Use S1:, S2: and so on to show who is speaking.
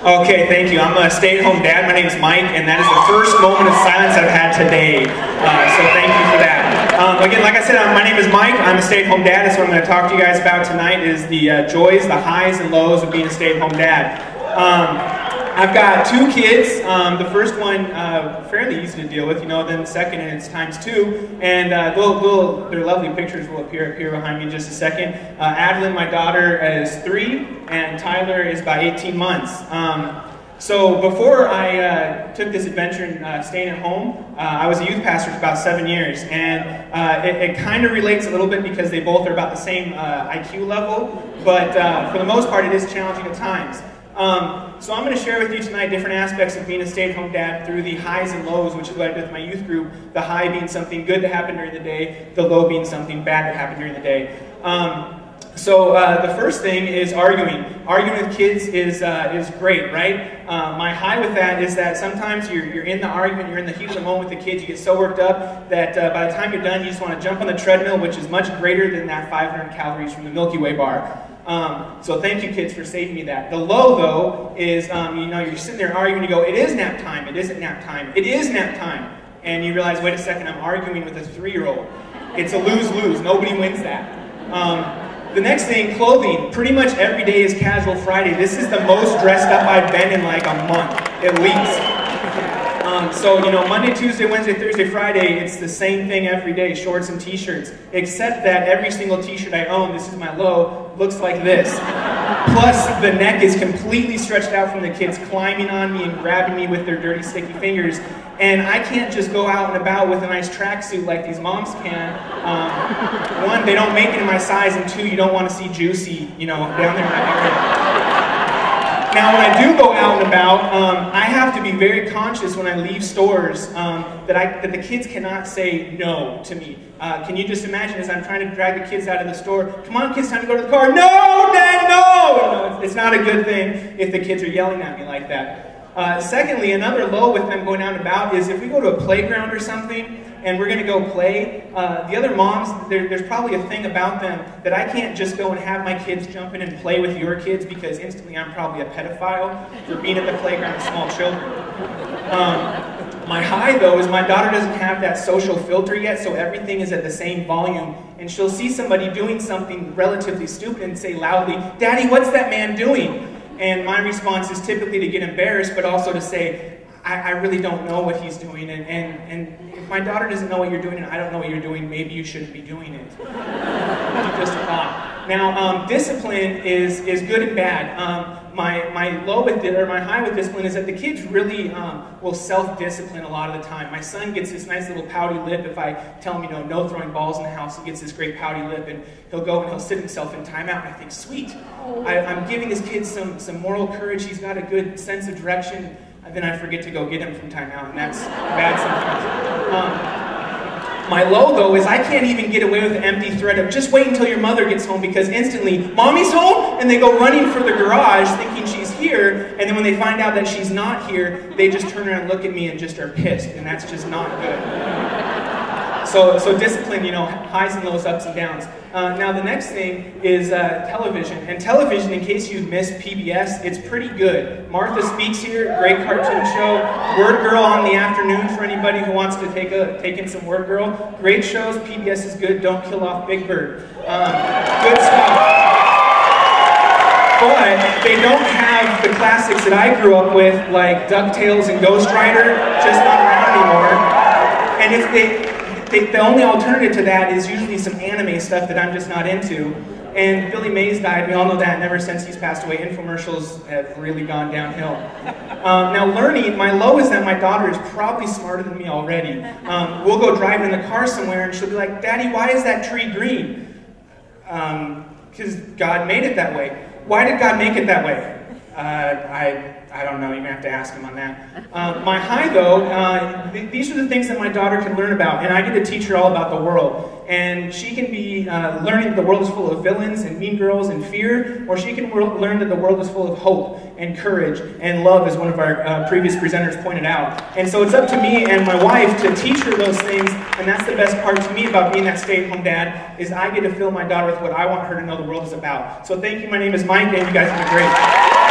S1: Okay, thank you. I'm a stay-at-home dad. My name is Mike, and that is the first moment of silence I've had today. So thank you for that. Again, like I said, my name is Mike. I'm a stay-at-home dad, and so what I'm going to talk to you guys about tonight is the joys, the highs, and lows of being a stay-at-home dad. I've got two kids. The first one, fairly easy to deal with, you know, then the second, and it's times two. And their lovely pictures will appear up here behind me in just a second. Adeline, my daughter, is 3, and Tyler is about 18 months. So before I took this adventure in staying at home, I was a youth pastor for about 7 years. And it kind of relates a little bit because they both are about the same IQ level. But for the most part, it is challenging at times. So I'm going to share with you tonight different aspects of being a stay-at-home dad through the highs and lows, which is what I did with my youth group. The high being something good that happened during the day, the low being something bad that happened during the day. So the first thing is arguing. Arguing with kids is great, right? My high with that is that sometimes you're in the argument, you're in the heat of the moment with the kids, you get so worked up that by the time you're done, you just want to jump on the treadmill, which is much greater than that 500 calories from the Milky Way bar. So thank you, kids, for saving me that. The low, though, is, you know, you're sitting there arguing, you go, it is nap time, it isn't nap time, it is nap time. And you realize, wait a second, I'm arguing with a 3-year-old. It's a lose-lose, nobody wins that. The next thing, clothing. Pretty much every day is Casual Friday. This is the most dressed up I've been in like a month, at least. So, you know, Monday, Tuesday, Wednesday, Thursday, Friday, it's the same thing every day, shorts and t-shirts. Except that every single t-shirt I own, this is my low, looks like this. Plus, the neck is completely stretched out from the kids climbing on me and grabbing me with their dirty, sticky fingers. And I can't just go out and about with a nice tracksuit like these moms can. One, they don't make it in my size, and 2, you don't want to see Juicy, you know, down there in my area. Now, when I do go out and about, I have to be very conscious when I leave stores that the kids cannot say no to me. Can you just imagine as I'm trying to drag the kids out of the store, come on kids, time to go to the car, no, Dad, no! No, it's not a good thing if the kids are yelling at me like that. Secondly, another low with them going out and about is if we go to a playground or something and we're going to go play, the other moms, there's probably a thing about them that I can't just go and have my kids jump in and play with your kids because instantly I'm probably a pedophile for being at the playground with small children. My high, though, is my daughter doesn't have that social filter yet, so everything is at the same volume. And she'll see somebody doing something relatively stupid and say loudly, Daddy, what's that man doing? And my response is typically to get embarrassed, but also to say, I really don't know what he's doing. And if my daughter doesn't know what you're doing and I don't know what you're doing, maybe you shouldn't be doing it. Just a thought. Now, discipline is good and bad. My low with it, or my high with discipline is that the kids really will self-discipline a lot of the time. My son gets this nice little pouty lip if I tell him, you know, no throwing balls in the house. He gets this great pouty lip, and he'll go and he'll sit himself in timeout. And I think, sweet, I'm giving this kid some moral courage. He's got a good sense of direction. And then I forget to go get him from timeout, and that's bad sometimes. My low, though, is I can't even get away with the empty threat of just wait until your mother gets home because instantly, Mommy's home? And they go running for the garage thinking she's here, and then when they find out that she's not here, they just turn around and look at me and just are pissed, and that's just not good. So discipline, you know, highs and lows, ups and downs. Now the next thing is television. And television, in case you missed PBS, it's pretty good. Martha Speaks Here, great cartoon show. Word Girl on the afternoon for anybody who wants to take in some Word Girl. Great shows. PBS is good. Don't Kill Off Big Bird. Good stuff. But they don't have the classics that I grew up with, like DuckTales and Ghost Rider, just not around anymore. And if the only alternative to that is usually some anime stuff that I'm just not into. And Billy Mays died, we all know that, and ever since he's passed away, infomercials have really gone downhill. Now learning, my low is that my daughter is probably smarter than me already. We'll go driving in the car somewhere and she'll be like, Daddy, why is that tree green? Because God made it that way. Why did God make it that way? I don't know, you're going to have to ask him on that. My high, though, these are the things that my daughter can learn about, and I get to teach her all about the world. And she can be learning that the world is full of villains and mean girls and fear, or she can learn that the world is full of hope and courage and love, as one of our previous presenters pointed out. And so it's up to me and my wife to teach her those things, and that's the best part to me about being that stay-at-home dad, is I get to fill my daughter with what I want her to know the world is about. So thank you, my name is Mike, and you guys have been great.